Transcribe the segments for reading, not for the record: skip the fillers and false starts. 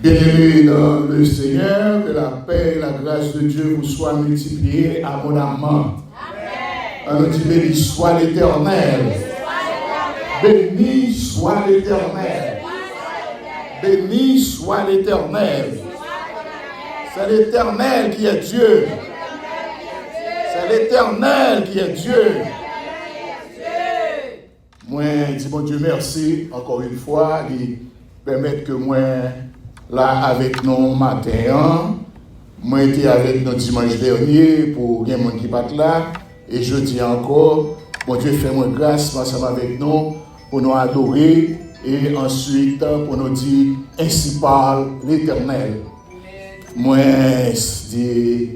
Bien-aimés dans le Seigneur, que la paix et la grâce de Dieu vous soient multipliées abondamment. On nous dit béni soit l'Éternel. Béni soit l'Éternel. Béni soit l'Éternel. C'est l'Éternel qui est Dieu. C'est l'Éternel qui est Dieu. Moi, dis mon Dieu merci encore une fois de permettre que moi là avec nous matin, moi j'étais avec nous dimanche dernier pour bien monde qui bat là et je dis encore, mon Dieu fait moi grâce ensemble avec nous pour nous adorer et ensuite pour nous dire ainsi parle l'Éternel. Moi je dis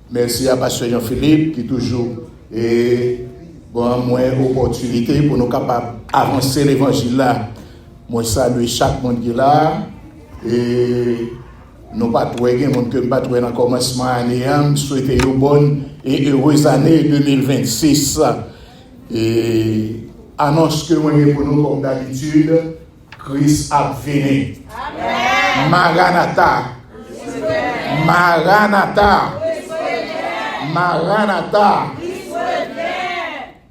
merci à Pasteur Jean-Philippe qui toujours et bon moi opportunité pour nous capables avancer l'évangile là. Moi salue chaque monde qui est là. Et nous pas trouver monde que pas trouver dans commencement année, souhaiter une bonne et heureuse année 2026 et annonce que moi pour nous comme d'habitude Christ a venu. Amen. Maranatha. Maranatha. Maranatha.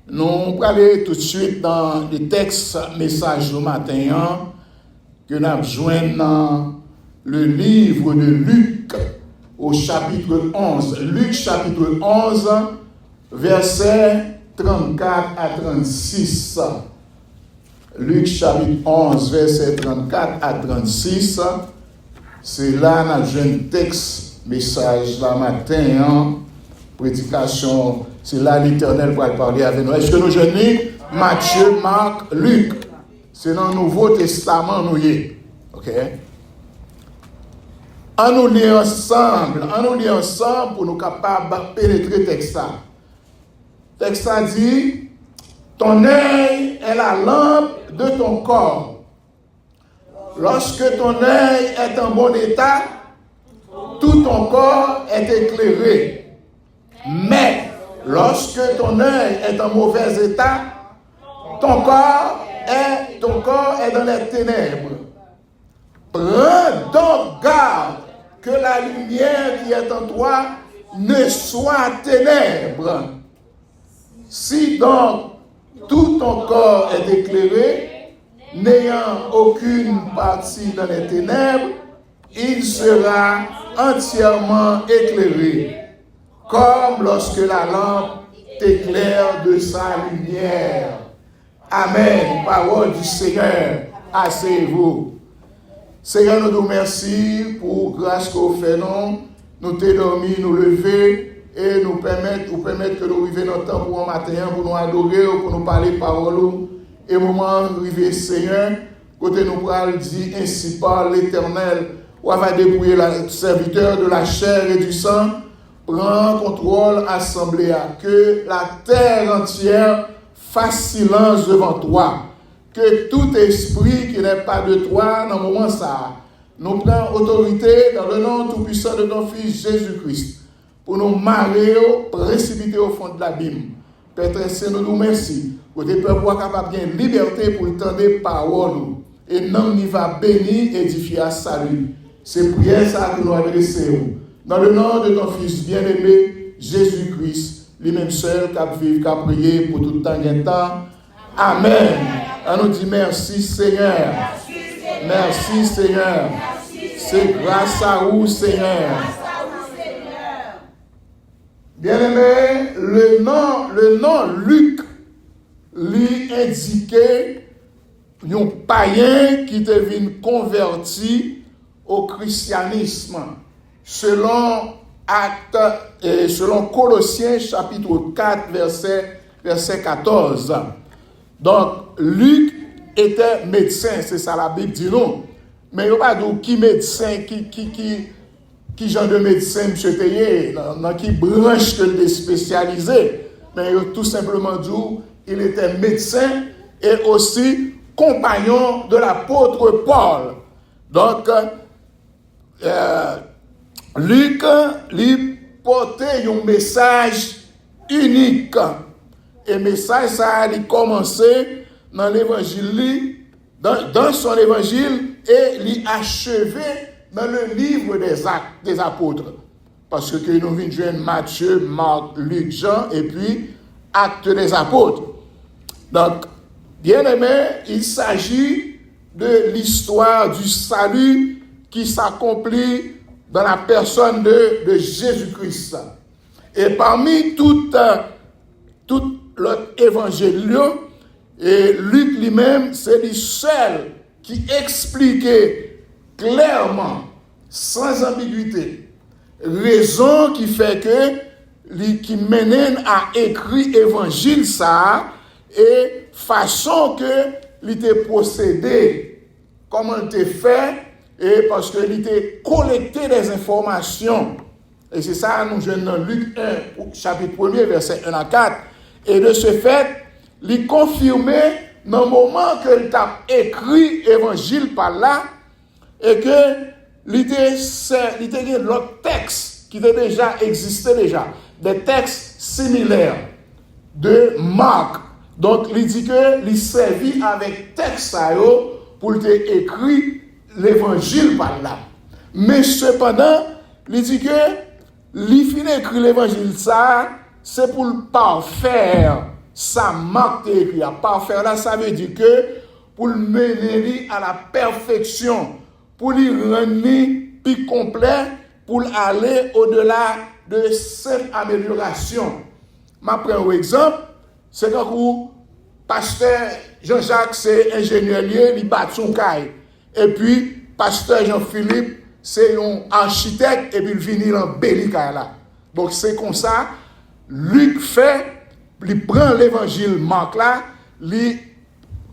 Nous allons aller tout de suite dans le texte message du matin que nous avons joint dans le livre de Luc au chapitre 11. Luc chapitre 11, versets 34 à 36. Luc chapitre 11, versets 34 à 36. C'est là que nous avons joint le texte message la matin. Prédication, c'est là l'Éternel va parler avec nous. Est-ce que nous joignons Matthieu, Marc, Luc? C'est dans le Nouveau Testament, nous y est. OK? On nous lit ensemble pour nous capables de pénétrer le texte. Le texte dit, ton œil est la lampe de ton corps. Lorsque ton œil est en bon état, tout ton corps est éclairé. Mais lorsque ton œil est en mauvais état, ton corps est dans les ténèbres. Prends donc garde que la lumière qui est en toi ne soit ténèbres. Si donc tout ton corps est éclairé, n'ayant aucune partie dans les ténèbres, il sera entièrement éclairé, comme lorsque la lampe t'éclaire de sa lumière. Amen. Parole du Seigneur. Asseyez-vous. Seigneur, nous nous remercions pour grâce qu'on fait nous. Nous t'ai dormi, nous lever et nous permettre que nous arrivions notre temps pour un matin, pour nous adorer, pour nous parler parole. Et moment arrivé, Seigneur, côté nous pourrons dire ainsi parle l'Éternel. On va dépouiller le serviteur de la chair et du sang. Prends contrôle, assemblée, que la terre entière fasse silence devant toi. Que tout esprit qui n'est pas de toi, dans le moment ça, nous prenons autorité dans le nom tout-puissant de ton Fils Jésus-Christ, pour nous marier, précipiter au fond de l'abîme. Père Saint, nous nous remercions. Pour des peuples capables de liberté pour entendre des paroles. Et non, il va bénir, édifier à salut. C'est prière ça que nous avons laissé. Dans le nom de ton Fils bien-aimé, Jésus-Christ, lui-même seul, qui a vécu, qui a prié pour tout le temps et le temps. Amen. On nous dit merci Seigneur. Merci Seigneur. C'est grâce à vous Seigneur. Bien-aimé, le nom Luc lui indiquait un païen qui devient converti au christianisme. Selon Colossiens chapitre 4 verset 14. Donc Luc était médecin, c'est ça la Bible dit non. Mais il n'y a pas de qui médecin, qui genre de médecin monsieur Théier, dans qui branche que le spécialisé. Mais il a tout simplement dit il était médecin et aussi compagnon de l'apôtre Paul. Donc Luc lui portait un message unique. Et le message ça a commencé dans l'évangile, dans son évangile, et lui achevé dans le livre des Actes des Apôtres. Parce que nous venons de joindre Matthieu, Marc, Luc, Jean, et puis Actes des Apôtres. Donc, bien aimé, il s'agit de l'histoire du salut qui s'accomplit dans la personne de Jésus-Christ. Et parmi tout l'autre évangile, et Luc lui-même, c'est lui seul qui expliquait clairement, sans ambiguïté, raison qui fait que, qui mène à écrire évangile ça, et façon que l'était procédé, comment il était fait, et parce que l'était collecté des informations. Et c'est ça, nous jouons dans Luc 1, chapitre 1er, verset 1 à 4. Et de ce fait, il confirmait dans le moment que il a écrit l'évangile par là, et que il était l'autre texte qui était déjà existé déjà, des textes similaires de Marc. Donc, il dit que il servit avec texte pour écrire l'évangile par là. Mais cependant, il dit que il finit écrire l'évangile ça, c'est pour le parfaire. Ça Marc écrit. Parfaire là, ça veut dire que pour le mener à la perfection, pour lui rendre plus complet, pour aller au-delà de cette amélioration. Je prends un exemple, c'est quand pasteur Jean-Jacques, c'est ingénieur, il bat son caille. Et puis, pasteur Jean-Philippe, c'est un architecte, et puis il vient en bellica là. Donc c'est comme ça, Luc fait, il prend l'évangile Marc là, il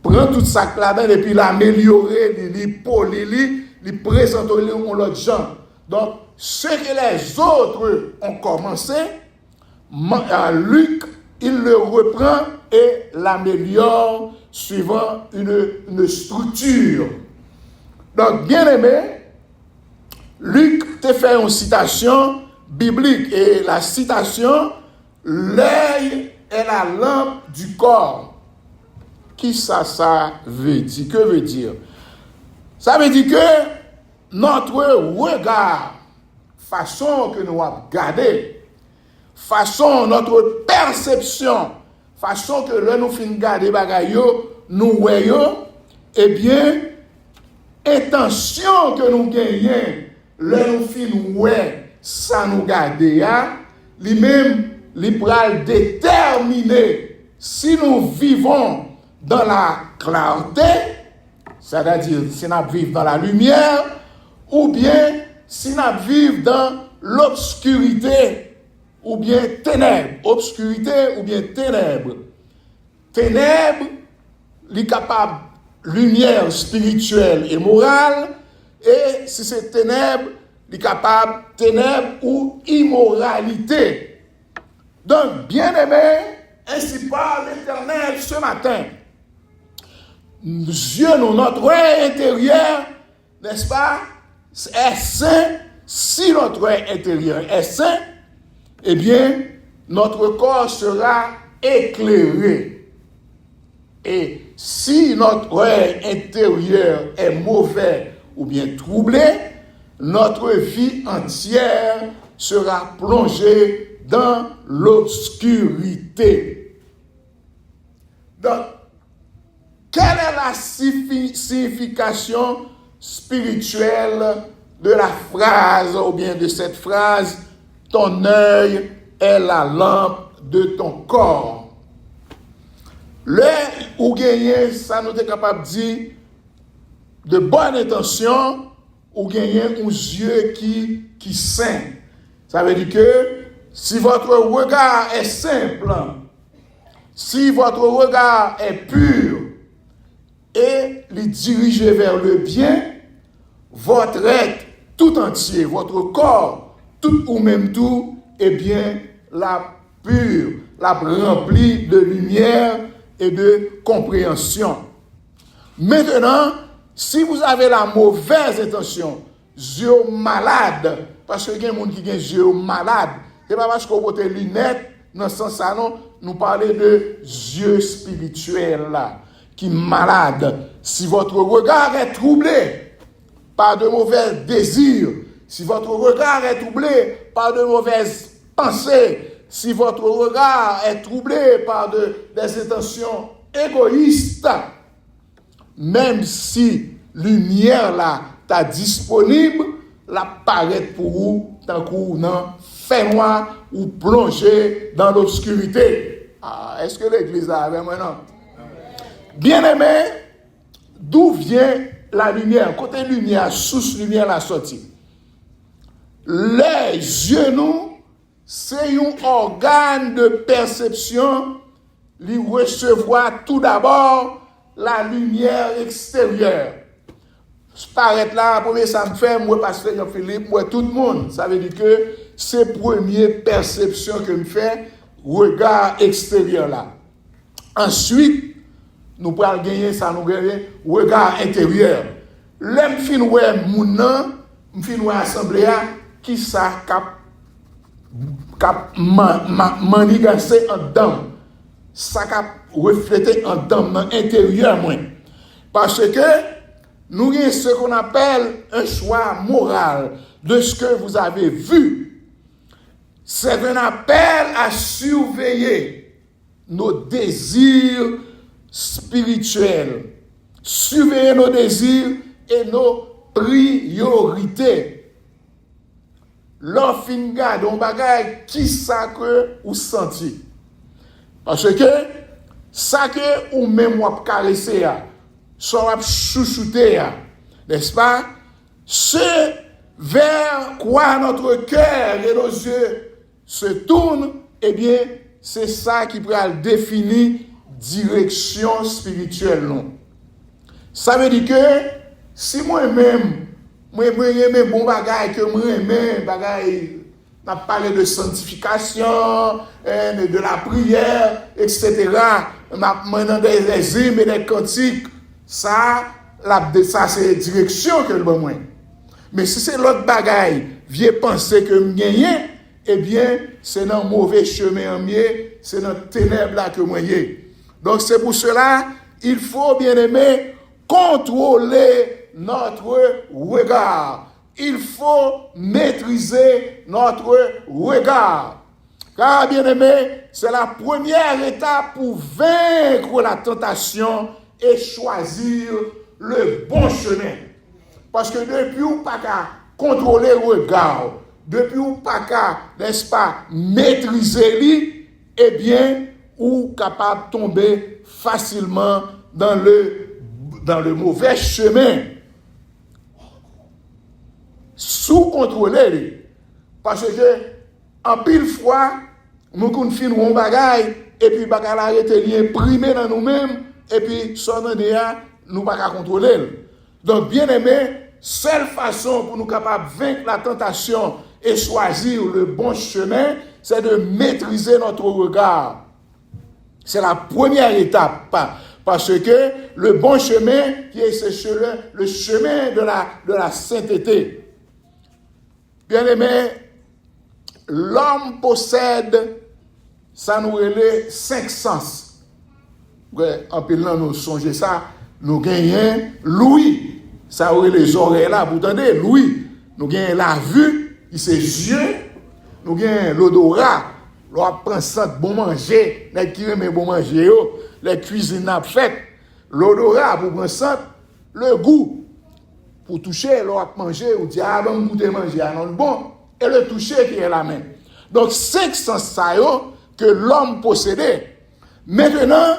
prend tout ça là-dedans, et puis il l'améliore, il polie, il présente l'autre gens. Donc, ce que les autres ont commencé, Luc, il le reprend et l'améliore suivant une structure. Donc, bien aimé, Luc te fait une citation biblique. Et la citation, l'œil est la lampe du corps. Qui ça veut dire? Que veut dire? Ça veut dire que notre regard, façon que nous avons gardé, façon, notre perception, façon que là nous finissons garder bagaille, nous voyons, eh bien, intention que nous gagnons, là nous finissons ouais, ça nous garde, lui-même, il pourra déterminer si nous vivons dans la clarté, c'est-à-dire si nous vivons dans la lumière, ou bien si nous vivons dans l'obscurité, ou bien ténèbres. Obscurité ou bien ténèbres. Ténèbres, les capables lumière spirituelle et morale, et si c'est ténèbres, les capables ténèbres ou immoralité. Donc, bien aimé, ainsi parle l'Éternel ce matin. Dieu, notre œil intérieur, n'est-ce pas, est saint. Si notre œil intérieur est saint, eh bien, notre corps sera éclairé. Et si notre œil intérieur est mauvais ou bien troublé, notre vie entière sera plongée dans l'obscurité. Donc, quelle est la signification spirituelle de la phrase, ou bien de cette phrase, ton œil est la lampe de ton corps? L'œil ou gagner, ça nous est capable de dire de bonne intention, ou gagner un yeux qui saint. Ça veut dire que si votre regard est simple, si votre regard est pur et les dirigé vers le bien, votre être tout entier, votre corps, tout ou même tout, eh bien, la pure, la remplie de lumière et de compréhension. Maintenant, si vous avez la mauvaise intention, yeux malades, parce que il y a des gens qui ont des yeux malades, ce n'est pas parce qu'on porte des lunettes, dans ce sens-là, non, nous parlons de yeux spirituels là, qui sont malades. Si votre regard est troublé par de mauvais désirs, si votre regard est troublé par de mauvaises pensées, si votre regard est troublé par des intentions égoïstes, même si lumière là t'as disponible, la paraît pour vous tant qu'on non fait noir ou plongé dans l'obscurité. Est-ce que l'église a maintenant? Bien-aimé, d'où vient la lumière? Côté lumière, source lumière la sortie. Les yeux, nous, c'est un organe de perception qui recevoir tout d'abord la lumière extérieure. Paraître là, premier ça me fait, moi, pasteur Jean-Philippe, moi, tout le monde. Ça veut dire que c'est la première perception que me fait, regard extérieur là. Ensuite, nous pourrons gagner ça, nous gagner regard intérieur. L'homme fin ouais mounan, fin ouais assemblée qui ça cap manigancé en dedans. Ça cap refléter en dedans dans intérieur moins. Parce que nous avons ce qu'on appelle un choix moral de ce que vous avez vu. C'est un appel à surveiller nos désirs spirituels, surveiller nos désirs et nos priorités. L'offre garde on bagaille qui ça que ou senti. Parce que ça que ou même ou caresser soit chouchouter, n'est-ce pas? Ce vers quoi notre cœur et nos yeux se tournent, eh bien, c'est ça qui pourra définir direction spirituelle. Non? Ça veut dire que si moi-même, j'aime bon bagage que moi j'aime, bagage, on a parlé de sanctification, de la prière, etc. On a maintenant des hymnes et des cantiques. Ça c'est la direction que le bon. Mais si c'est l'autre bagaille, vient penser que je gagne, eh bien, c'est dans le mauvais chemin en mieux, c'est dans le ténèbre là que moi y. Donc c'est pour cela, il faut bien aimer contrôler notre regard. Il faut maîtriser notre regard. Car bien aimé, c'est la première étape pour vaincre la tentation et choisir le bon chemin. Parce que depuis ou pas qu'à contrôler le regard, depuis ou pas qu'à, n'est-ce pas, maîtriser lui, eh bien, ou capable de tomber facilement dans le mauvais chemin. Sous contrôler lui. Parce que, en pile fois, nous confinons un bagaille, et puis bagaille arrêter lui imprimer dans nous-mêmes, et puis, son idée, nous ne pouvons pas contrôler. Donc, bien aimé, seule façon pour nous capables de vaincre la tentation et choisir le bon chemin, c'est de maîtriser notre regard. C'est la première étape. Parce que le bon chemin, qui est le chemin de la sainteté. Bien aimé, l'homme possède, ça nous relève 5 sens. En pilant nous songer ça, nous gagnons l'ouïe. Ça aurait les oreilles là, vous entendez, l'ouïe. Nous gagnons la vue, qui c'est yeux. Nous gagnons l'odorat. L'on prend ça de bon manger, les qui aiment bon manger, les cuisines à fait. L'odorat pour prendre ça, le goût. Pour toucher, l'on manger, ou dire, ah bon, goûter manger, ah non, bon. Et le toucher qui est la main. Donc, 5 sens ça que l'homme possédait. Maintenant,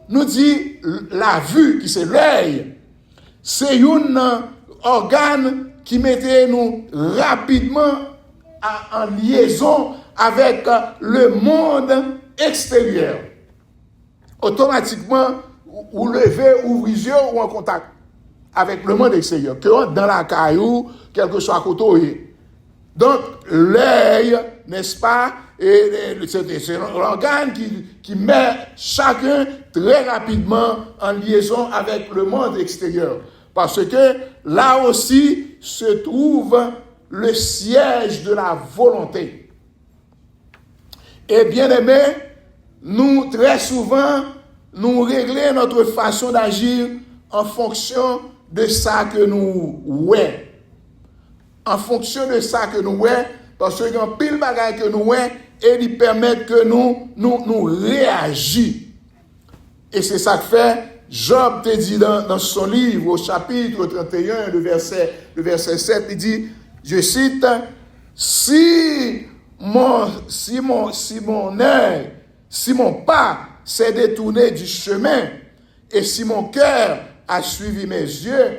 nous dit la vue, qui c'est l'œil, c'est un organe qui mettait nous rapidement en liaison avec le monde extérieur. Automatiquement, vous levez, ouvrez les yeux ou en contact avec le monde extérieur, que dans la caillou, quel que soit côté. Donc, l'œil, n'est-ce pas, c'est l'organe qui met chacun très rapidement en liaison avec le monde extérieur. Parce que là aussi se trouve le siège de la volonté. Et bien aimé, nous très souvent, nous réglons notre façon d'agir en fonction de ça que nous ouais. En fonction de ça que nous ouais, parce qu'il y a un pile bagage que nous ouais, et il permet que nous réagissons. Et c'est ça que fait Job te dit dans son livre, au chapitre 31, le verset 7, il dit, je cite, si mon pas s'est détourné du chemin, et si mon cœur a suivi mes yeux,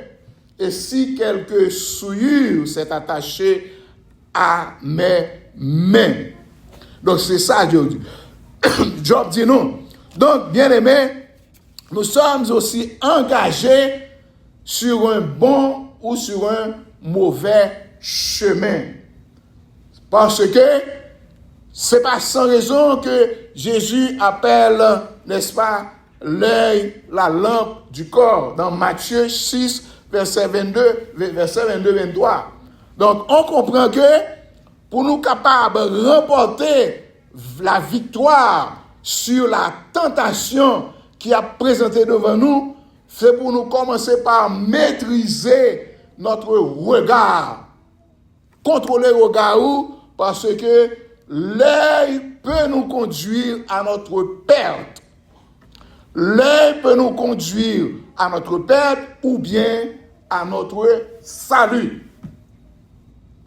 et si quelque souillure s'est attachée à mes mains. Donc c'est ça, Job dit non. Donc, bien aimé, nous sommes aussi engagés sur un bon ou sur un mauvais chemin. Parce que c'est pas sans raison que Jésus appelle, n'est-ce pas, l'œil la lampe du corps. Dans Matthieu 6, verset 22-23. Donc, on comprend que pour nous capables de remporter la victoire sur la tentation qui a présenté devant nous, c'est pour nous commencer par maîtriser notre regard. Contrôler le regard parce que l'œil peut nous conduire à notre perte. L'œil peut nous conduire à notre perte ou bien à notre salut.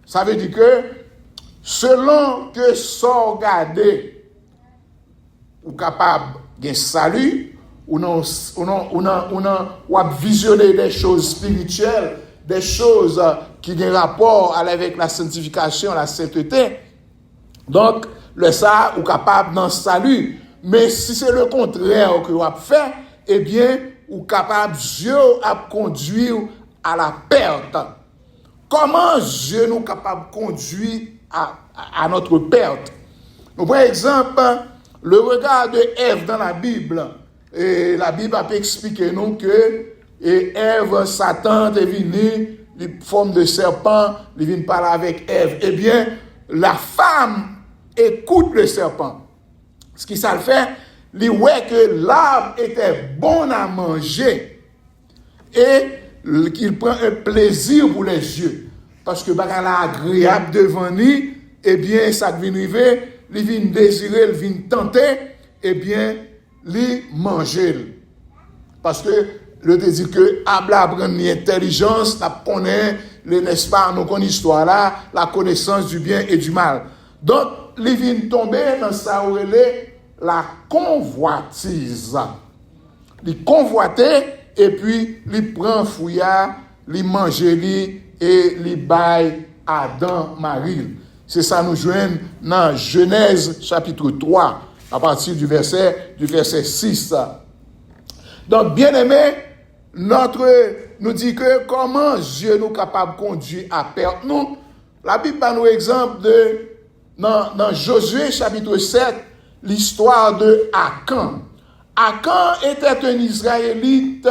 Ça veut dire que selon que soit regardé ou capable de salut, ou non visionner des choses spirituelles, des choses qui ont rapport avec la sanctification, la sainteté. Donc, le ça, ou capable d'un salut. Mais si c'est le contraire que vous avez fait, eh bien, ou capable Dieu à conduire à la perte. Comment Dieu nous capable de conduire à notre perte? Nous prenons exemple, le regard de Ève dans la Bible. Et la Bible a expliqué nous que Ève, Satan est venu, une forme de serpent, il vient parler avec Ève. Eh bien, la femme écoute le serpent. Ce qui ça le fait, il voit que l'arbre était bon à manger et qu'il prend un plaisir pour les yeux. Parce que bagarre là agréable devant lui, eh bien, ça vient arriver, il vient désirer, il vient tenter, eh bien, il manger. Parce que je te dis que Abla prend l'intelligence, la connaît, n'est-ce pas, nous connaissons histoire là, la connaissance du bien et du mal. Donc, il vient tomber dans ça où elle est la convoitise. Il convoiter et puis il prend fouillard, il mange et il baille Adam Marie. C'est ça nous joignons dans Genèse chapitre 3 à partir du verset 6. Donc bien aimé, nous dit que comment Dieu nous capable de conduire à perdre nous. La Bible a nous exemple dans Josué chapitre 7, l'histoire de Akan. Akan était un Israélite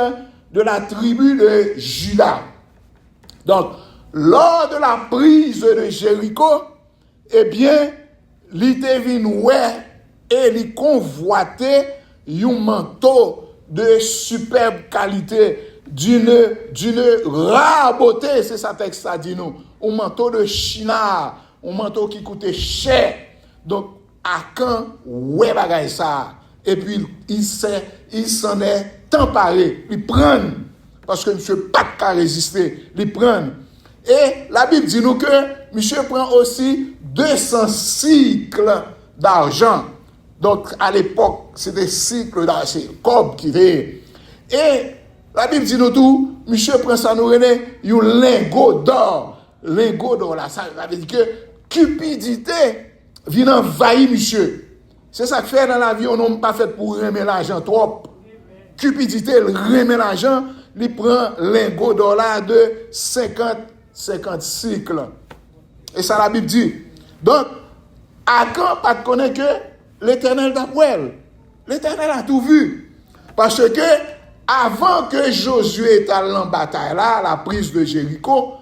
de la tribu de Juda. Donc, lors de la prise de Jéricho, eh bien, il était venu et il convoitait un manteau de superbe qualité, d'une rare beauté, c'est ça texte ça dit nous, un manteau de chinar, un manteau qui coûtait cher. Donc, Akan, ouais, bagay ça. Et puis, il s'en est emparé. Il prend, parce que monsieur pas qu'à résister, il prend. Et la Bible dit nous que monsieur prend aussi 200 cycles d'argent. Donc, à l'époque, c'était cycles d'argent, c'est cob qui était. Et la Bible dit nous tout, monsieur prend ça, nous rené, un lingot d'or. Lingot d'or, là, ça veut dire que cupidité vient envahir monsieur. C'est ça que fait dans la vie, on n'a pas fait pour remettre l'argent trop. Cupidité, il remet l'argent, il prend lingot d'or là de 50 cycles. Et ça la Bible dit. Donc, Akan pas connaît que l'Éternel d'Apoel. L'Éternel a tout vu. Parce que avant que Josué est allé en bataille là, la prise de Jéricho,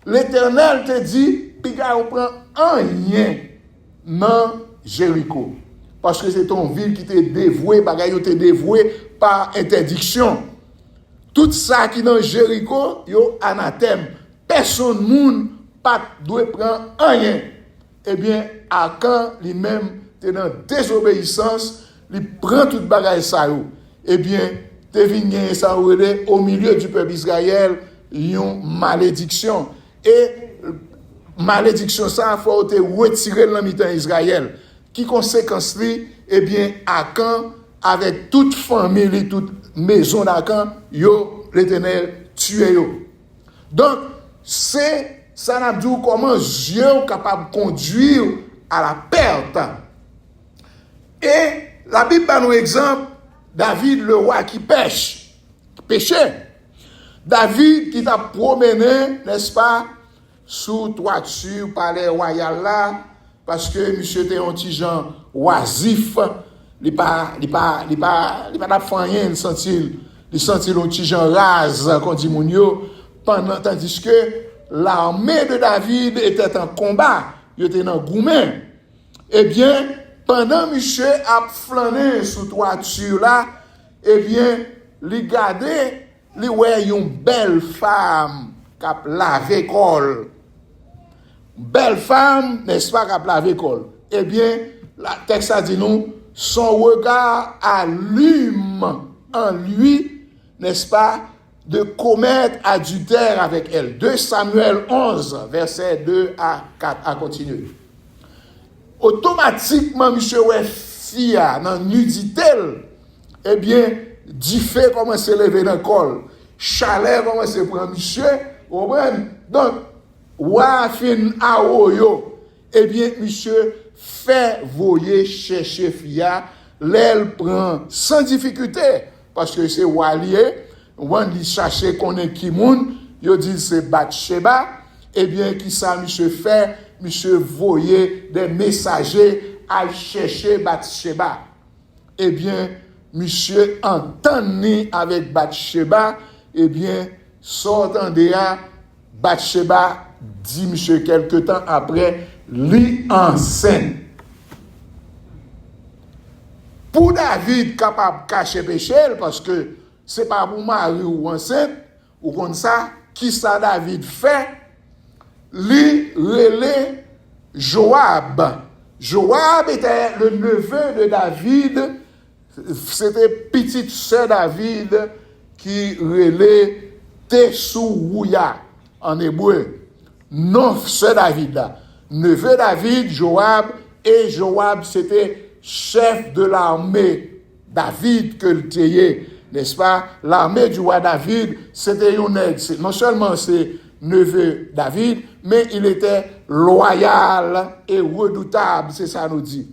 l'Éternel te dit, piga on prend un lien dans Jéricho. Parce que c'est ton ville qui t'est dévoué, bagaille t'est dévoué par interdiction. tout ça qui dans Jéricho, yo anathème. Personne moun pas doit prendre rien. Eh bien, Akan lui-même t'es dans désobéissance, il prend toute bagaille ça yo. Eh bien, te vinn ça au milieu du peuple Israël, une malédiction. Et malédiction ça faut te retirer dans mi-temps Israël. Qui conséquence li, eh bien, Akan avec toute famille, toute maison d'Akan, yo l'Éternel tué yo. Donc, c'est ça n'a dit comment Dieu est capable de conduire à la perte. Et la Bible donne un exemple, David le roi qui péchait. David qui t'a promené, n'est-ce pas, sous toiture palais royal là, parce que monsieur était un petit gens oisif, il pas fait rien, il sentit un petit gens rase, qu'on dit mounio, tandis que l'armée de David était en combat, il était dans Goumen. Eh bien, pendant monsieur a flâné sous toiture là, eh bien, il gardait, il voyait une belle femme qui a lavé col. Belle femme, n'est-ce pas, qui a lavé col. Eh bien, la texte a dit nous, son regard allume en lui, n'est-ce pas, de commettre adultère avec elle. 2 Samuel 11, versets 2 à 4, à continuer. Automatiquement, monsieur Fia, dans nudité, eh bien, du fait commence à lever dans le col. Chalet commence à prendre monsieur, donc, Wafin Aoyo, eh bien, monsieur, fait voyer chercher Fia, l'aile prend sans difficulté, parce que c'est Walié. On dit chercher qu'on est qui moun, yo dit c'est Bathsheba, eh bien qui ça monsieur fait, monsieur voyait des messagers à chercher Bathsheba. Eh bien monsieur entendit avec Bathsheba, eh bien sortant de là, Bathsheba dit monsieur quelque temps après, li enceinte. Pour David capable de cacher péché parce que c'est pas pour Marie ou enceinte, ou comme ça, qui ça David fait, lui relève Joab. Joab était le neveu de David, c'était petite sœur David qui relève Tesouya en hébreu. Non, sœur David là. Neveu David, Joab, et Joab c'était chef de l'armée David que le tayé. N'est-ce pas? L'armée du roi David, c'était non seulement c'est neveu David, mais il était loyal et redoutable, c'est ça nous dit.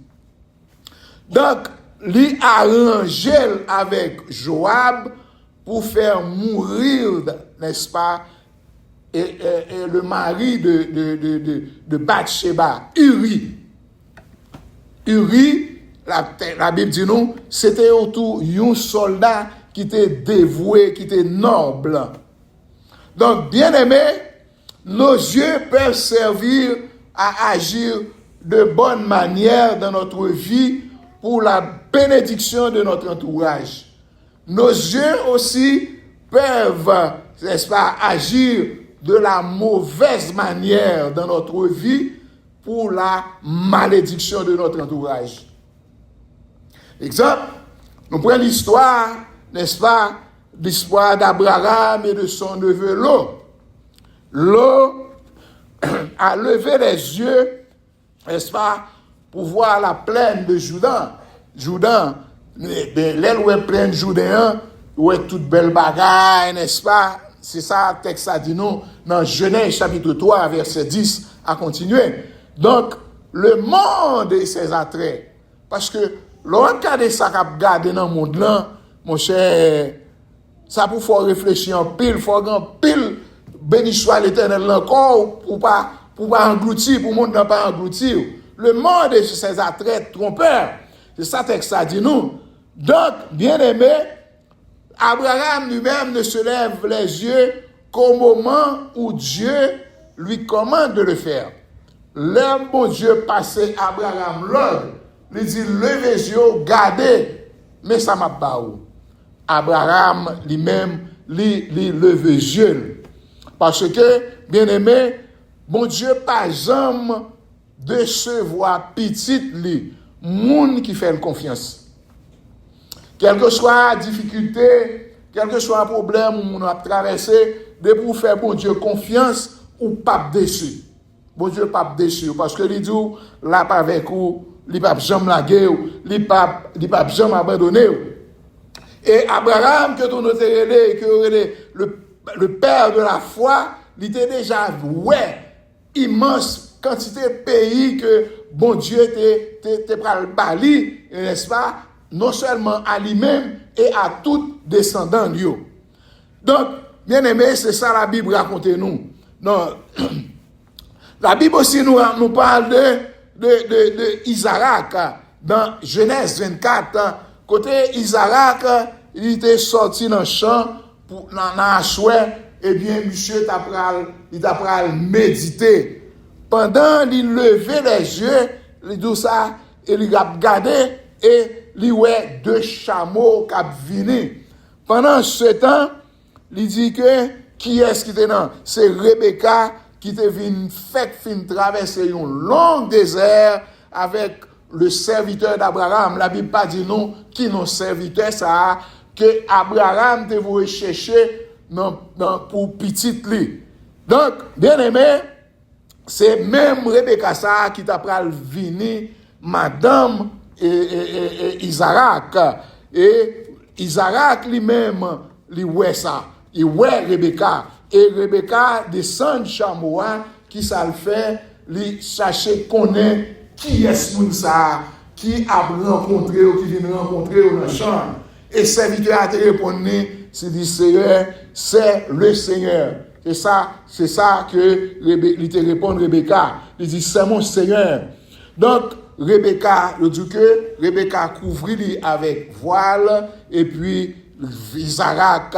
Donc, il arrangé avec Joab pour faire mourir, n'est-ce pas, et le mari de Bathsheba, Uri. Uri, la Bible dit nous, c'était autour un soldat qui était dévoué, qui était noble. Donc, bien aimé, nos yeux peuvent servir à agir de bonne manière dans notre vie pour la bénédiction de notre entourage. Nos yeux aussi peuvent, n'est-ce pas, agir de la mauvaise manière dans notre vie pour la malédiction de notre entourage. Exemple, nous prenons l'histoire, n'est-ce pas, l'histoire d'Abraham et de son neveu Lot. Lot a levé les yeux, n'est-ce pas, pour voir la plaine de Jourdain. Jourdain, l'aile où est plaine Jourdain, où est toute belle bagaille, n'est-ce pas? C'est ça, le texte a dit nous, dans Genèse chapitre 3, verset 10, à continuer. Donc, le monde et ses attraits. Parce que, l'on regarde ça qu'a gardé dans le monde là, mon cher, ça pour faire réfléchir en pile, faut en pile, béni soit l'Éternel encore, pour pas engloutir, pour le monde n'a pas engloutir. Le monde et ses attraits trompeurs. C'est ça, le texte a dit nous. Donc, bien aimé, Abraham lui-même ne se lève les yeux qu'au moment où Dieu lui commande de le faire. L'homme, bon Dieu, passé Abraham l'ordre, lui dit, levez les yeux, gardez, mais ça m'a pas où. Abraham lui-même lever yeux. Parce que, bien aimé, bon Dieu, pas jamais décevoir petit li, moun qui fait confiance. Quelle que soit la difficulté, quel que soit le problème où on a traversé, de pour faire bon Dieu confiance ou pas déçu. Bon Dieu pas déçu parce que il dit là pas avec vous, il pas jamais laguer, il pas jamais abandonner. Et Abraham que ton autorité que le père de la foi, il était déjà immense quantité de pays que bon Dieu te pral bali, n'est-ce pas? Non seulement à lui-même et à tout descendant lui. Donc, bien aimé, c'est ça la Bible raconte nous. Non, la Bible aussi nous parle de Isaac dans Genèse 24. Côté Isaac, il était sorti dans le champ pour dans la chouette, et bien monsieur il t'a pral méditer. Pendant il levait les yeux, il dit ça et il a regardé et il voit deux chameaux qui viennent. Pendant ce temps, il dit que qui est-ce qui était là? C'est Rebecca qui était venue traverser un long désert avec le serviteur d'Abraham. La Bible pas dit non, qui non serviteur ça que Abraham te voulu chercher pour petit li. Donc, bien aimé, c'est même Rebecca ça qui t'a pral venir madame et Isaac. Et Isaac lui-même, il voit ça. Il voit Rebecca. Et Rebecca descend de chameau qui ça le fait, il chercher connaître qui est-ce moun ça, qui a rencontré ou qui vient rencontrer dans le champ. Et serviteur a répondu, c'est dit Seigneur, c'est le Seigneur. Et ça, c'est ça que il te répond Rebecca. Il dit c'est mon Seigneur. Donc Rebecca, le dit que Rebecca couvrit avec voile et puis Isaac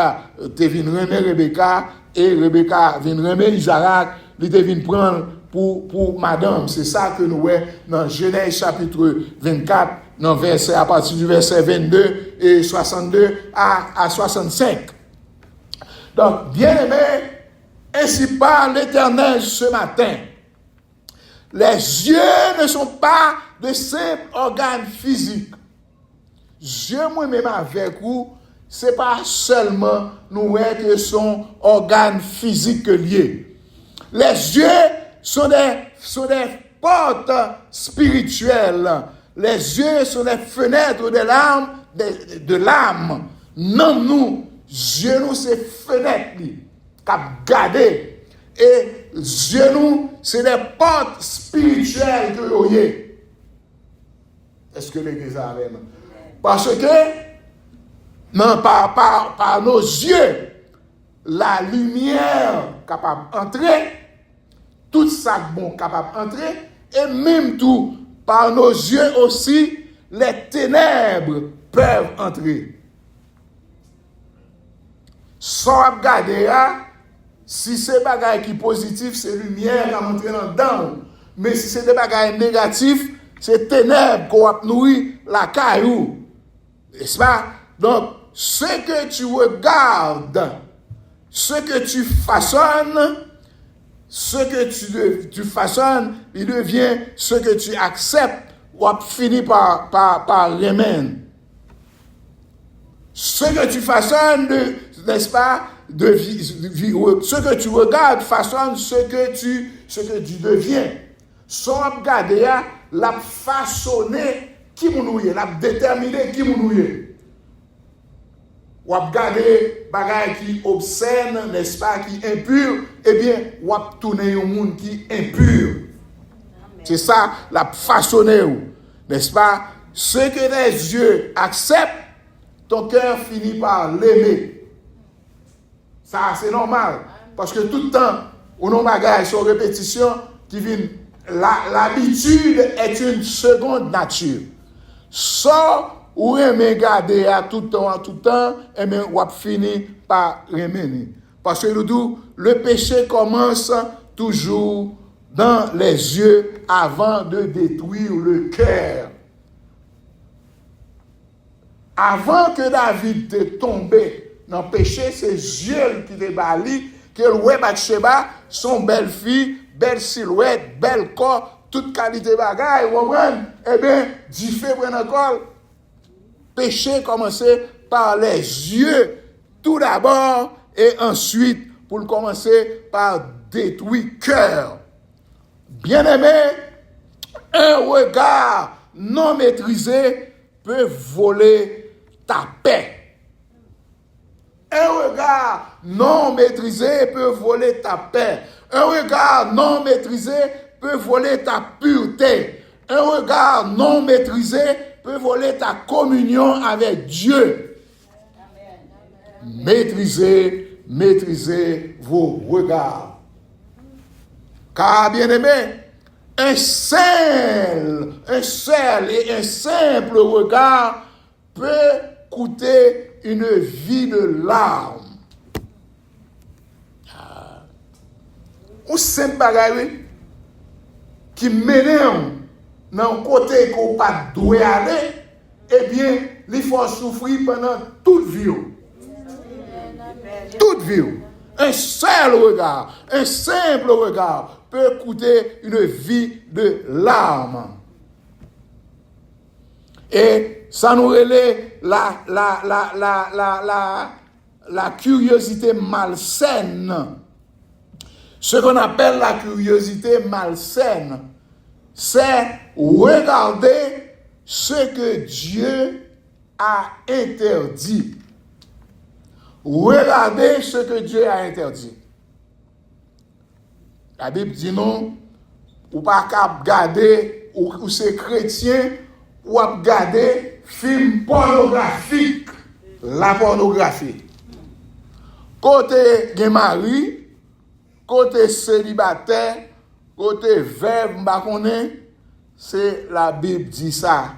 te vient remettre Rebecca et Rebecca vient remettre Isaac, il te vient prendre pour madame. C'est ça que nous voyons dans Genèse chapitre 24, dans verset, à partir du verset 22 et 62 à 65. Donc, bien aimé, ainsi parle l'Éternel ce matin. Les yeux ne sont pas de simples organes physiques. Yeux moi-même avec vous, c'est pas seulement nous voyons que son organe physique lié. Les yeux sont des portes spirituelles. Les yeux sont des fenêtres de l'âme. Non, nous, yeux nous, c'est fenêtres cap garder. Et yeux nous, c'est des portes spirituelles que vous voyez. Est-ce que l'église a avec nous? Parce que, non, par nos yeux, la lumière capable d'entrer, tout ça bon capable d'entrer, et même tout, par nos yeux aussi, les ténèbres peuvent entrer. Sans regarder, si c'est bagaille qui est positif, c'est lumière qui entre dedans. Mais si c'est des bagailles négatifs, c'est ténèbres qu'on va nourrir la caillou. N'est-ce pas? Donc, ce que tu regardes, ce que tu façonnes, ce que tu façonnes, il devient ce que tu acceptes ou finit par remettre. Ce que tu façonnes, n'est-ce pas, ce que tu regardes façonne ce que tu deviens. Sans regarder, la façonner qui mounouye, la déterminer qui mounouye. Ou regarder bagaille qui obscène, n'est-ce pas, qui impur, eh bien, ou tourner un monde qui impur. C'est ça, la façonner, n'est-ce pas? Ce que les yeux acceptent, ton cœur finit par l'aimer. Ça, c'est normal. Parce que tout le temps, on a bagaille sur répétition qui vient. L'habitude est une seconde nature. Soit ou aimer garder à tout temps, et bien on finit par remener. Parce que le péché commence toujours dans les yeux avant de détruire le cœur. Avant que David te tombé dans le péché, c'est Dieu qui te bali, que le ouais Bathsheba, son belle fille, belle silhouette, bel corps, toute qualité bagaille, vous comprenez? Eh bien, Dieu fait prendre encore. Péché commencer par les yeux, tout d'abord, et ensuite, pour commencer par détruire cœur. Bien-aimé, un regard non maîtrisé peut voler ta paix. Un regard non maîtrisé peut voler ta paix. Un regard non maîtrisé peut voler ta pureté. Un regard non maîtrisé peut voler ta communion avec Dieu. Maîtrisez vos regards. Car, bien-aimé, un seul et un simple regard peut coûter une vie de larmes. Un simple bagage qui mène dans le côté qu'on ne pas doit aller, eh bien, il faut souffrir pendant toute vie. Toute vie. Un seul regard, un simple regard peut coûter une vie de larmes. Et ça nous relève la curiosité malsaine. Ce qu'on appelle la curiosité malsaine, c'est regarder ce que Dieu a interdit. Regardez ce que Dieu a interdit. La Bible dit non, ou pas qu'à regarder, ou c'est chrétien, ou à regarder film pornographique, la pornographie. Côté gen mari, côté célibataire, côté veuve, c'est la Bible dit ça.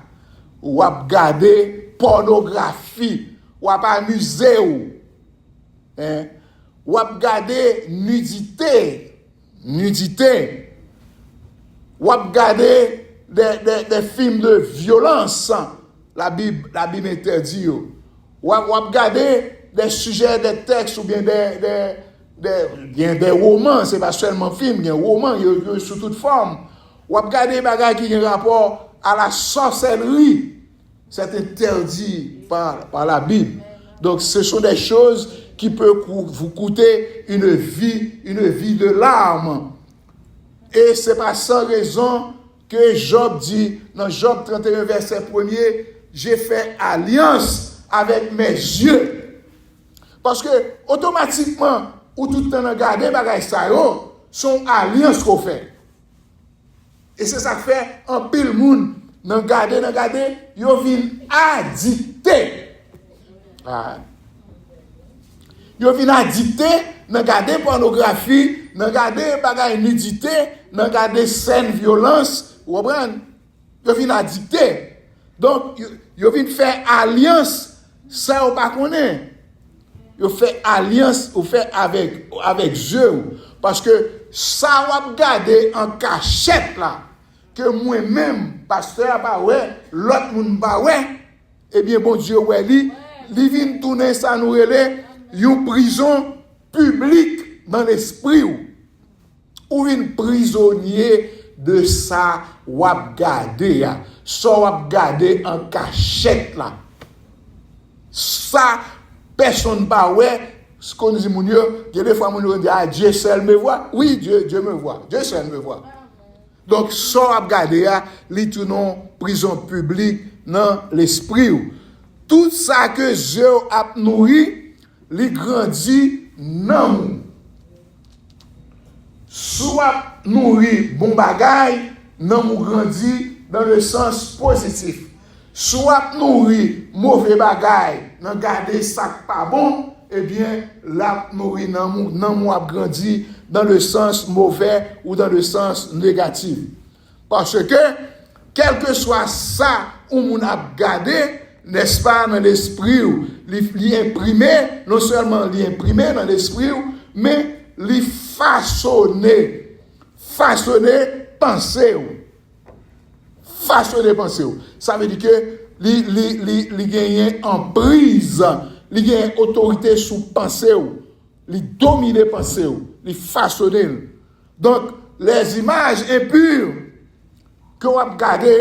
Ou à regarder pornographie, ou à amuser ou. Ou à regarder nudité, ou à regarder des films de violence, la Bible interdit. Ou à regarder des sujets, des textes ou bien des romans, c'est pas seulement film, il y a des romans, il y a sous toute forme. Ou à regarder des bagages qui ont rapport à la sorcellerie, c'est interdit par la Bible. Donc ce sont des choses qui peuvent vous coûter une vie de larmes. Et c'est pas sans raison que Job dit, dans Job 31, verset 1er, j'ai fait alliance avec mes yeux. Parce que, automatiquement, ou tout le temps regarder bagay sa yo, son alliance qu'on fait. Et c'est ça que fait un pile moun, nan gade, yo vin addicté. Yo vin addicté, nan gade pornographie, nan gade bagay nudité, nan gade scène violence, ou comprenez? Yo vin addicté. Donc, yo vin faire alliance, ça ou pas connaît. Yo fait alliance, ou fait avec Dieu. Parce que ça ou gade en cachette là, que moi-même, pasteur, bah ouais, l'autre moun bah ouais, eh bien, bon Dieu, ouais, li vin tourner ça nous relè, une prison publique dans l'esprit ou une prisonnier de ça wap gade ya, so wap gade en cachette là. Ça personne pas ouais, ce qu'on dit mon Dieu, des fois mon Dieu dit ah Dieu seul me voit. Oui, Dieu me voit. Dieu seul me voit. Donc so wap gade ya, li tournon prison publique dans l'esprit. Tout ça que Dieu a nourri, li grandit nan moun. Soit nourri bon bagay, nan moun grandit dans le sens positif. Soit nourri mauvais bagay, nan gade ça pas bon, eh bien, la nourri nan moun a grandi dans le sens mauvais ou dans le sens négatif. Parce que, quel que soit ça où moun a gade, n'est-ce pas, dans l'esprit, li imprimé, non seulement li imprimé dans l'esprit, mais li façonné pensée. Façonné pensée. Ça veut dire que li gagne en prise il a une autorité sur pensée, il domine pensée, il façonne. Donc, les images impures que vous regardez,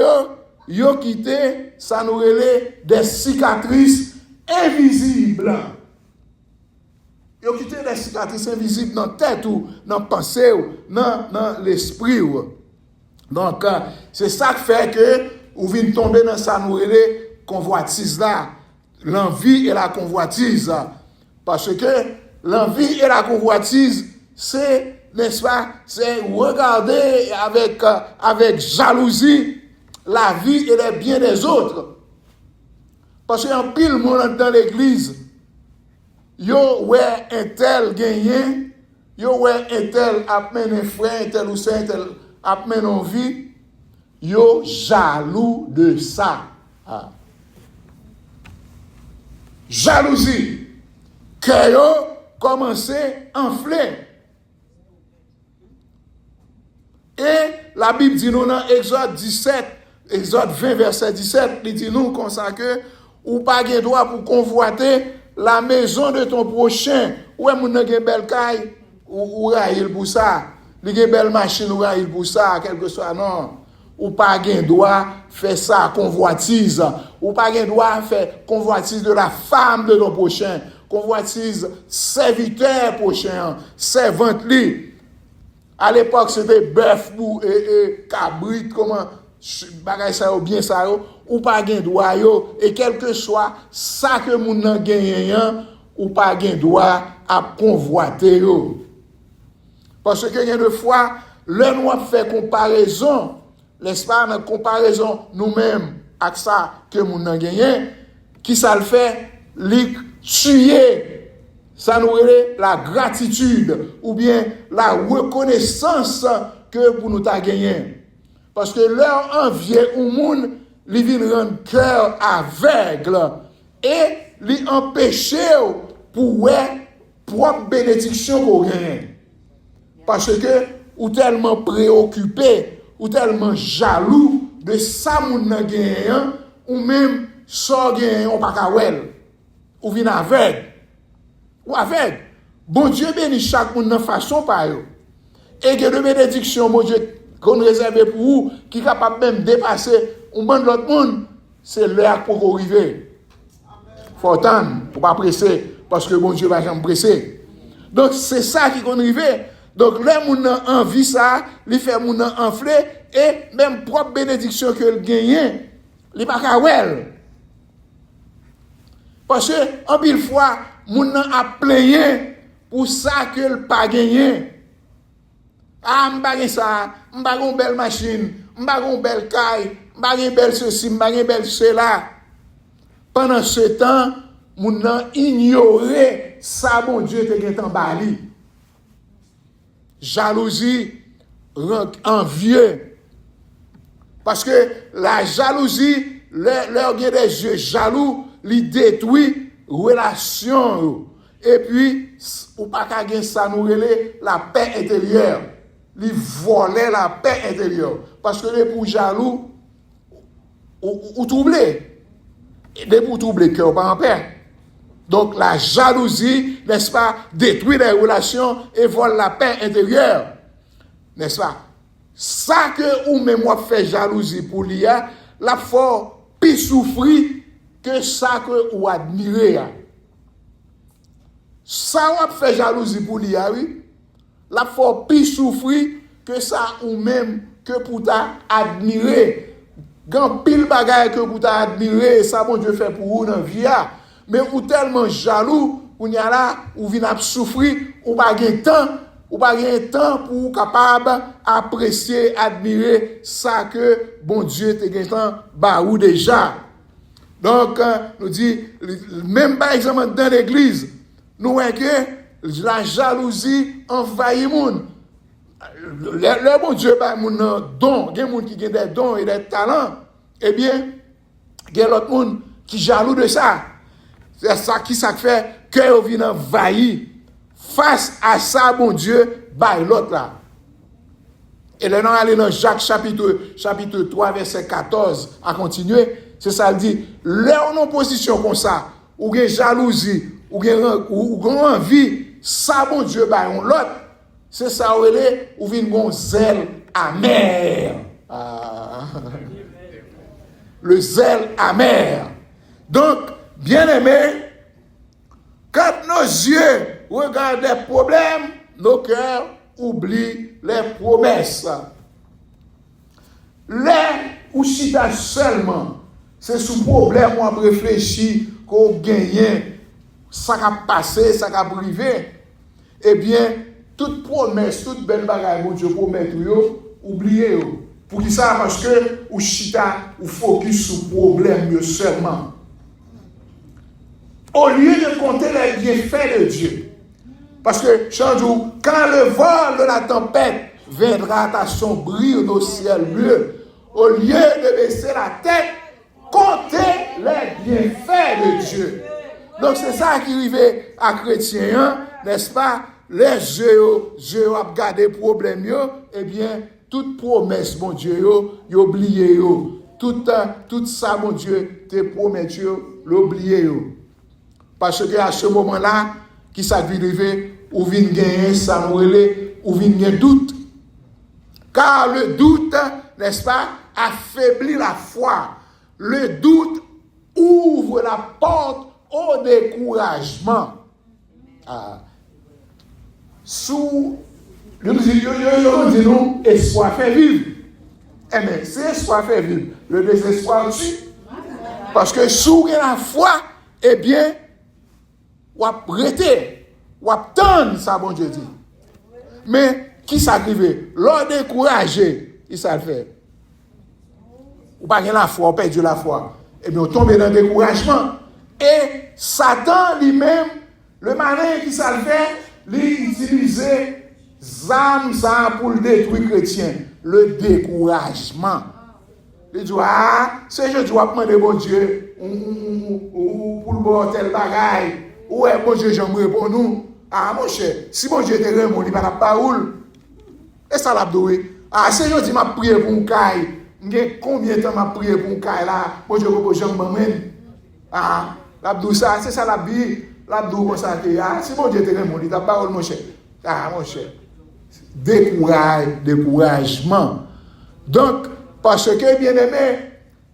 vous quitté, ça nous relève des cicatrices invisibles. Vous quitté des cicatrices invisibles dans la tête ou dans la pensée ou dans l'esprit. Donc, c'est ça qui fait que vous venez tomber dans ça nous relève convoitise là. L'envie et la convoitise. Parce que l'envie et la convoitise, c'est, n'est-ce pas, c'est regarder avec jalousie la vie et les biens des autres. Parce qu'il y a un pile monde dans l'église, yo ouais un tel gagné, yo ouais un tel apmen un frère, un tel ou c'est un tel apmen en vie, yo jaloux de ça. Ah. Jalousie, que yo commencé à enfler. Et la Bible dit nous dans Exode 17, Exode 20, verset 17, il dit nous comme ça que ou pas de droit pour convoiter la maison de ton prochain. Ou est-ce que tu belle caille ou raïl pour ça? Il a belle machine ou raïl pour ça, quel que soit, non. Ou pas de droit faire ça, convoitise. Ou pas de droit faire convoitise de la femme de ton prochain. Convoitise serviteur prochain, servante li. À l'époque, c'était bœuf et cabrit, comment bagay ça bien ça ou pas gain droit yo et quel que soit ça que moun nan gagne ou pas gain droit à convoiter yo. Parce que il de fois le nous fait comparaison, n'est-ce pas, dans comparaison nous-mêmes avec ça que moun nan gagne, qui ça le fait li tuer ça nous relève la gratitude ou bien la reconnaissance que pour nous t'a gagné. Parce que leur envie au monde, ils viennent rendre cœur aveugle et les empêcher pour propre bénédiction qu'on gagne. Parce que ou tellement préoccupé, ou tellement jaloux de ça moun nan gagne ou même ça gagne on pas kawel. Ou vient aveugle. Ou aveugle. Bon Dieu bénit chaque monde de façon par eux. Et que de bénédiction, mon Dieu, qu'on réserve pour vous, qui est capable même de dépasser un bon l'autre monde, c'est l'heure pour arriver. Faut attendre, faut pas presser, parce que bon Dieu va jamais presser. Donc c'est ça qui qu'on arrive. Donc les gens ont envie ça, les fait moun enfler et même propre bénédiction que le gagne, les pas kawel. Parce que en pile fois, moun a plaigné pour ça que le pas gagné. Ah, m'pa gen ça, m'pa gon belle machine, m'pa gon belle caille, m'pa gen belle ceci, m'pa gen belle cela. Pendant ce temps, moun nan ignoré ça bon Dieu te gen tan bali. Jalousie, envieux. Parce que la jalousie, leur gen des yeux jaloux, li détruit relation. Et puis, ou pas qu'à gen ça nous relè la paix intérieure. Li volait la paix intérieure. Parce que les pour jaloux, ou troublé. Et les pour troublé, cœur pas en paix. Donc la jalousie, n'est-ce pas, détruit les relations et vole la paix intérieure. N'est-ce pas? Ça que ou même moi fait jalousie pour l'IA, la fort plus souffrir que ça que ou admirer. Ça ou fait jalousie pour l'IA, oui. La faut plus souffrir que ça ou même que pour t'admirer. Grand pile bagaille que pour t'admirer, ça bon Dieu fait pour vous dans vie. Mais ou tellement jaloux, ou n'y a là, ou vient souffrir, ou pas gain temps pour capable apprécier, admirer ça que bon Dieu te gain temps ba ou déjà. Donc nous dit même par exemple dans l'église, nous voyons que la jalousie envahit moun. Le bon Dieu ba moun don, gen moun qui gen des dons et des talents, eh bien, gen l'autre moun qui jaloux de ça. C'est ça qui fait que vient envahir face à ça bon Dieu ba l'autre là. Et là nous aller dans Jacques chapitre 3 verset 14 à continuer, c'est ça il dit, leur non position comme ça ou gen jalousie, ou gen envie, ça bon Dieu ba yon l'autre, c'est ça ou vin gon zèle amer. Le zèle amer. Donc, bien-aimés, quand nos yeux regardent les problèmes, nos cœurs oublient les promesses. Les ou chita seulement, c'est sous problème où on réfléchit qu'on gagne, ça a passé, ça a privé. Eh bien, toute promesse, toute belle bagaille, mon Dieu, promet oubliez. Pour qui ça? Parce que ou chita ou focus sur problème seulement. Au lieu de compter les bienfaits de Dieu. Parce que, Chandou, quand le vol de la tempête viendra t'assombrir au ciel bleu, au lieu de baisser la tête, comptez les bienfaits de Dieu. Donc c'est ça qui arrive à chrétien, hein, n'est-ce pas? Les yeux ont gardé problème, eh bien, toute promesse, mon Dieu, yo oublié, tout ça, mon Dieu, te promet, l'oublié. Parce que à ce moment-là, qui ça vient arriver, ou vient gagner, ça nous relève, ou vient gagner doute. Car le doute, n'est-ce pas, affaiblit la foi. Le doute ouvre la porte au découragement. Sous, nous disons, espoir fait vivre. Eh bien, c'est espoir fait vivre. Le désespoir tue. Parce que sous la foi, eh bien, ou à prêter, ou à tendre, ça, bon Dieu dit. Mais, qui s'arrive? L'on découragé, il s'en fait. Ou pas la foi, on perd la foi. Eh bien, on tombe dans le découragement. Et Satan lui-même, le malin qui s'en fait, lui utilisait âmes pour le détruire chrétien. Le découragement. Il dit, c'est je dois demander bon Dieu, ou pour le bon tel bagaille. Ouais, bon Dieu, j'aimerais pour nous. Mon cher, si bon Dieu te remonte, il va la parole. Et ça l'a doué. C'est je dis, m'a prié pour un caille. Combien de temps m'a prié pour un caille là? Bon Dieu, pour Jean m'amène. L'abdou ça, c'est ça l'abdi. L'abdou comme ça que si bon Dieu te remonte, il ta parole, mon cher. Mon cher. Découragement. Donc, parce que, bien aimé,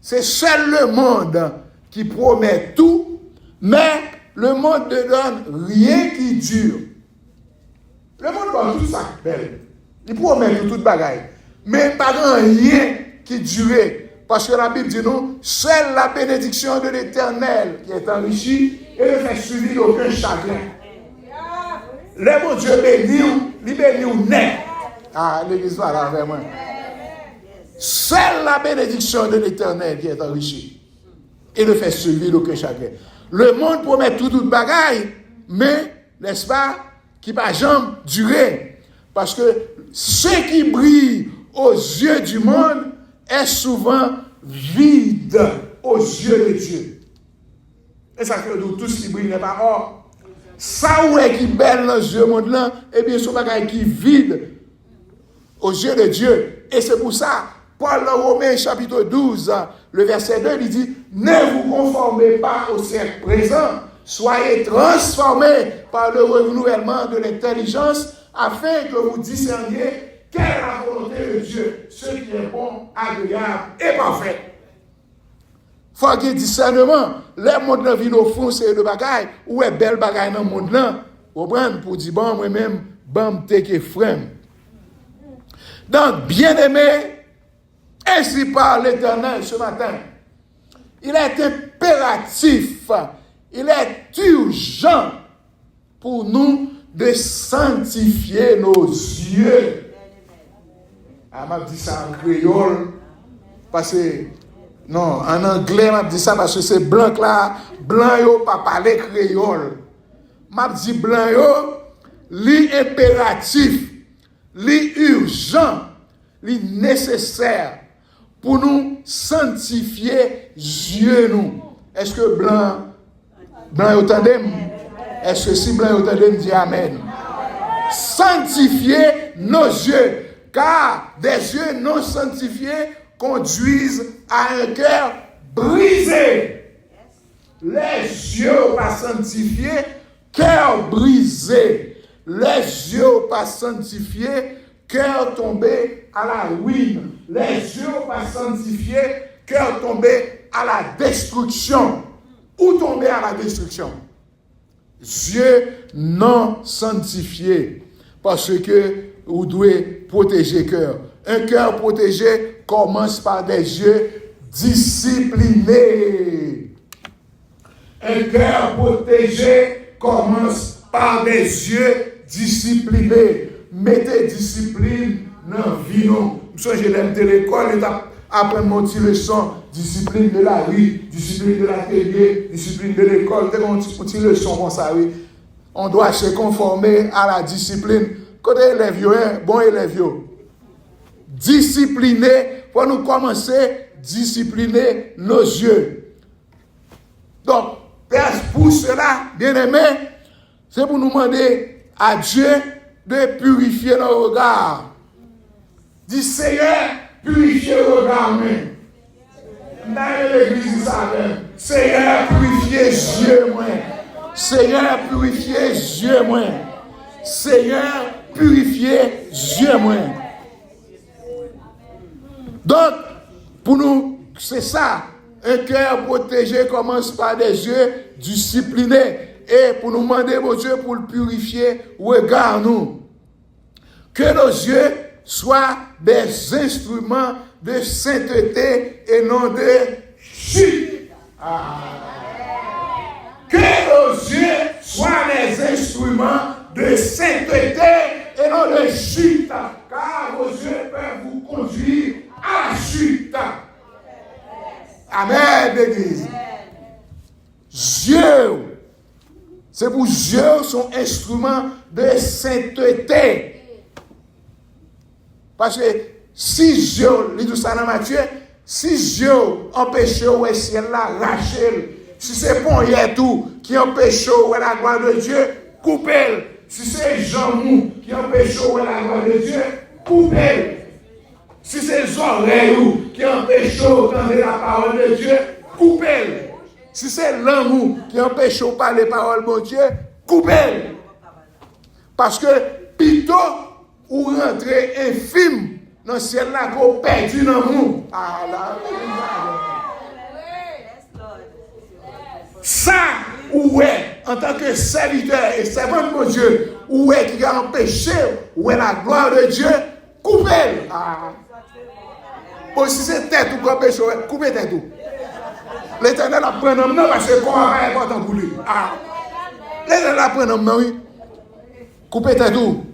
c'est seul le monde qui promet tout, mais le monde ne donne rien qui dure. Le monde donne tout ça, belle. Il promet tout bagaille. Mais pas rien qui dure. Parce que la Bible dit nous, seule la bénédiction de l'Éternel qui est enrichie et ne fait suivi d'aucun chagrin. Le bon Dieu bénit ou net. L'église va là, vraiment. Seule la bénédiction de l'Éternel qui est enrichie et ne fait suivi d'aucun chagrin. Le monde promet tout bagaille, mais, n'est-ce pas, qui va jamais durer. Parce que ce qui brille aux yeux du monde est souvent vide aux yeux de Dieu. Et ça fait tout ce qui brille n'est pas or. Ça où est qui belle dans les yeux du monde là, eh bien, c'est un bagaille qui est vide aux yeux de Dieu. Et c'est pour ça, Paul dans Romains chapitre 12, le verset 2, il dit, ne vous conformez pas au siècle présent, soyez transformés par le renouvellement de l'intelligence, afin que vous discerniez quelle est la volonté de Dieu, ce qui est bon, agréable et parfait. Il faut qu'il y ait discernement. Les mondes dans vie au fond, c'est le bagaille, ou est belle bagaille dans le monde là, pour dire, bon, moi-même, bon, t'es que frère. Donc, bien-aimé, ainsi par l'Éternel ce matin, il est impératif, il est urgent pour nous de sanctifier nos yeux. M'a dit ça en créole, parce que, non, en anglais, m'a dit ça parce que c'est blanc là, blanc yo pas parler créole. M'a dit blanc yo, li impératif, li urgent, li nécessaire pour nous sanctifier yeux nous. Est-ce que blanc yo tandem? Est-ce que si blanc yo tandem dit amen? Sanctifier nos yeux, car des yeux non sanctifiés conduisent à un cœur brisé. les yeux pas sanctifiés, cœur brisé, les yeux pas sanctifiés, cœur tombé à la ruine, les yeux pas sanctifiés, cœur tombé à la destruction. Où tomber à la destruction? Yeux non sanctifiés, parce que vous devez protéger cœur. Un cœur protégé commence par des yeux disciplinés. Un cœur protégé commence par des yeux disciplinés. Mettez discipline dans la vie. Je l'aime de l'école, après mon petit leçon, discipline de la rue, discipline de l'atelier, discipline de l'école, dès qu'on petit leçon comme ça, oui. On doit se conformer à la discipline. Quand élève, bon élève, discipliner, pour nous commencer à discipliner nos yeux. Donc, pour cela, bien aimé, c'est pour nous demander à Dieu de purifier nos regards. Dis Seigneur, purifier nos regards. Dans l'église, ça même. Seigneur, purifier les yeux, moi. Seigneur, purifier les yeux, moi. Seigneur, purifier les yeux, moi. Donc, pour nous, c'est ça. Un cœur protégé commence par des yeux disciplinés. Et pour nous demander, mon Dieu, pour le purifier, regarde nous. Que nos yeux soient des instruments de sainteté et non de chute. Que nos yeux soient des instruments de sainteté et non de chute. Car vos yeux peuvent vous conduire à la chute. Amen, l'église. Yeux. C'est pour yeux sont instruments de sainteté. Parce que si Dieu, il dit ça dans Matthieu, si Dieu empêche le ciel là, rachel. Si c'est bon hier tout qui empêche la gloire de Dieu, coupez. Si c'est Jean Mou qui empêche la gloire de Dieu, coupez. Si c'est les oreilles qui empêchent d'entendre la parole de Dieu, coupez. Si c'est l'amour qui empêche de parler la parole de Dieu, coupez. Parce que plutôt ou rentrer infime dans le ciel là qu'on perdu dans le monde. Ça, où est, en tant que serviteur et servant de Dieu, où est qui a empêché, où est la gloire de Dieu, coupez. Bon, si c'est tête ou qu'on empêche, coupez tête ou. L'Éternel apprend un homme, non, parce que quoi est important pour lui. L'Éternel apprend un homme, oui. Coupez tête ou.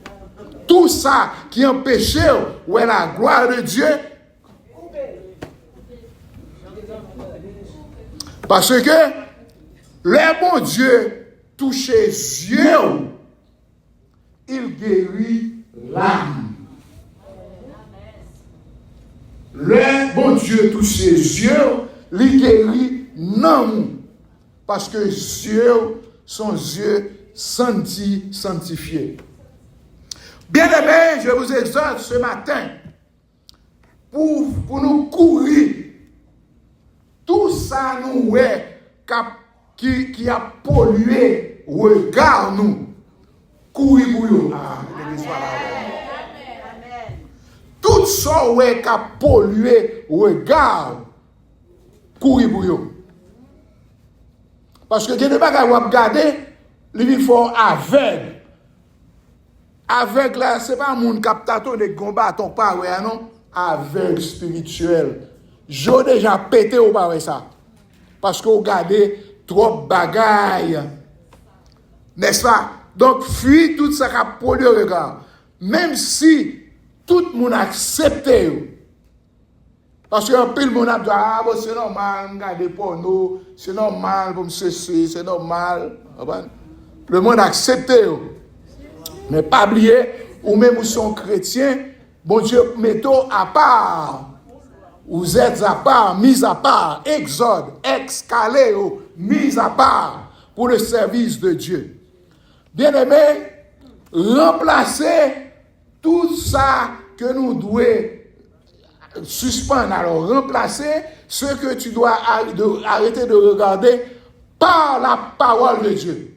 Tout ça qui empêchait où est la gloire de Dieu. Parce que le bon Dieu touche les yeux, il guérit l'âme. Le bon Dieu touche les yeux, il guérit l'âme. Parce que les yeux sont yeux sanctifiés. Bien-aimés, je vous exhorte ce matin pour nous courir. Tout ça nous qui a pollué regard nous. Courir pour nous. Tout ça qui a pollué regard. Courir pour nous. Parce que Dieu ne va pas regarder, il faut aveugle. Aveugle là, ce n'est pas un monde captateur de combat, ton pas, non? Aveugle spirituel. J'ai déjà pété au bas de ça. Parce que vous regardez trop bagaille. N'est-ce pas? Donc, fuis tout ça qui a pollué le regard. Même si tout le monde accepte. Parce qu'un peu le monde a dit, bon, c'est normal, regarder porno, c'est normal, comme ceci, c'est normal. Le monde accepte. Mais pas oublier, ou même vous sont chrétiens, bon Dieu, mettez à part. Vous êtes à part, mis à part, exode, excaléo, mis à part pour le service de Dieu. Bien-aimés, remplacez tout ça que nous devons suspendre. Alors, remplacez ce que tu dois arrêter de regarder par la parole de Dieu.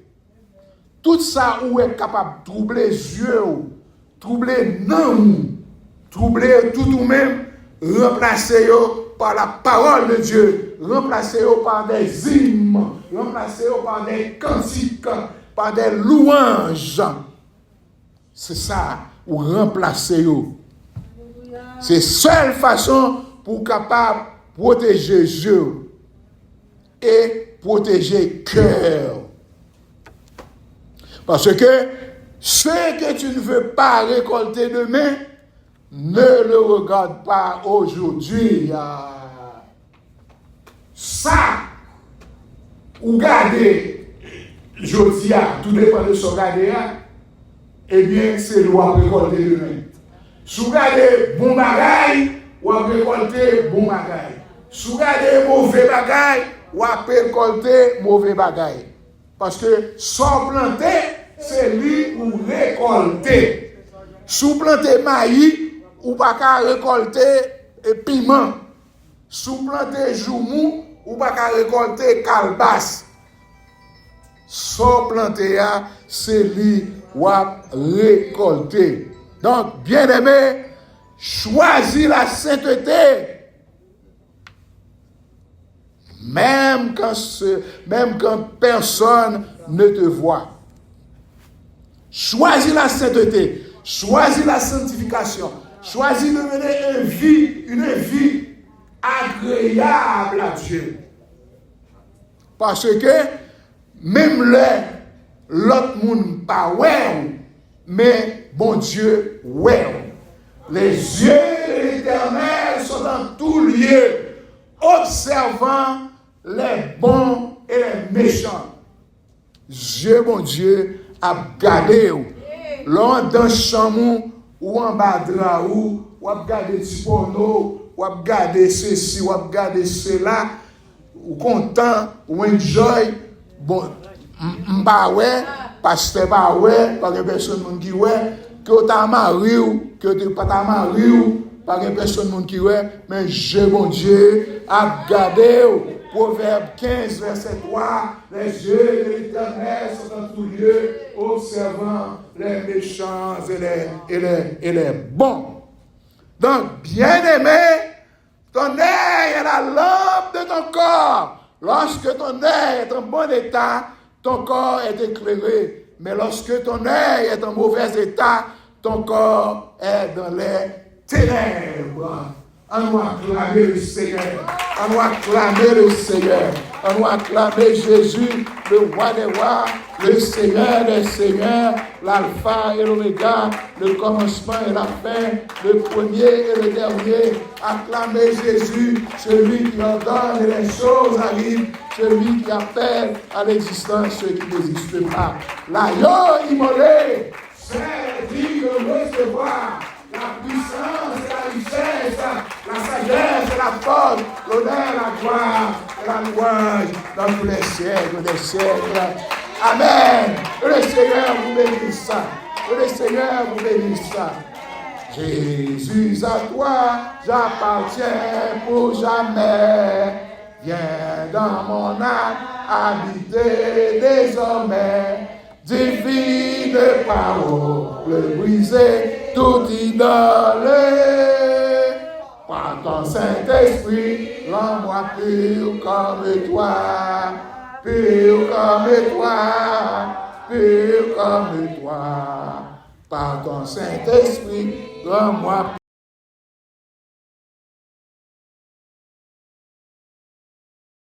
Tout ça où est capable de troubler les yeux, troubler non, troubler tout ou même, remplacer par la parole de Dieu, remplacer par des hymnes, remplacer par des cantiques, par des louanges. C'est ça, ou remplacer. C'est la seule façon pour capable protéger Dieu et protéger cœur. Parce que ce que tu ne veux pas récolter demain, ne le regarde pas aujourd'hui. Ça, ou garder, je dis, tout dépend de son garder, eh bien, c'est l'on récolter demain. Si vous regardez bon bagaille, ou récolter bon bagaille. Si vous regardez mauvais bagaille, ou récolter mauvais bagaille. Parce que sans planter, c'est lui ou récolter. Si vous plantez maïs, ou pas qu'à récolter piment. Si vous plantez joumou, ou pas qu'à récolter calebasse. Sans planter, c'est lui ou récolter. Donc, bien-aimé, choisis la sainteté. Même quand personne ne te voit. Choisis la sainteté. Choisis la sanctification. Choisis de mener une vie agréable à Dieu. Parce que même l'autre monde pas ouais, mais bon Dieu ouais. Les yeux de l'Éternel sont dans tout lieu, observant les bons et les méchants. Dieu, mon Dieu, a gardé l'on dans chamou ou en bas de la ou a gardé petit porno, ou a gardé ceci, ou a gardé cela, ou content, ou enjoy, bon, m'ba ouais, parce que pas ouais, par une personne qui ouais, que t'as marié ou que tu pas ta marié ou par une personne qui ouais, mais je mon Dieu a gardé. Proverbe 15, verset 3, les yeux de l'Éternel sont dans tout lieu, observant les méchants et les bons. Donc, bien-aimé, ton œil est la lampe de ton corps. Lorsque ton œil est en bon état, ton corps est éclairé. Mais lorsque ton œil est en mauvais état, ton corps est dans les ténèbres. On nous acclamer le Seigneur. On nous acclamer le Seigneur. On nous acclamer Jésus, le roi des rois, le Seigneur des seigneurs, l'alpha et l'oméga, le commencement et la fin, le premier et le dernier. Acclamez Jésus, celui qui ordonne et les choses arrivent, celui qui appelle à l'existence ceux qui n'existent pas. L'agneau immolé, c'est digne de recevoir la puissance et la richesse, la sagesse et la force, l'honneur, la gloire et la louange dans tous les siècles des siècles. Amen. Que le Seigneur vous bénisse. Que le Seigneur vous bénisse. Jésus, à toi j'appartiens pour jamais. Viens dans mon âme habiter désormais. Divine parole brisée, tout idole. Par ton Saint-Esprit, rends-moi pur comme toi. Pur comme toi. Pur comme toi. Par ton Saint-Esprit, rends-moi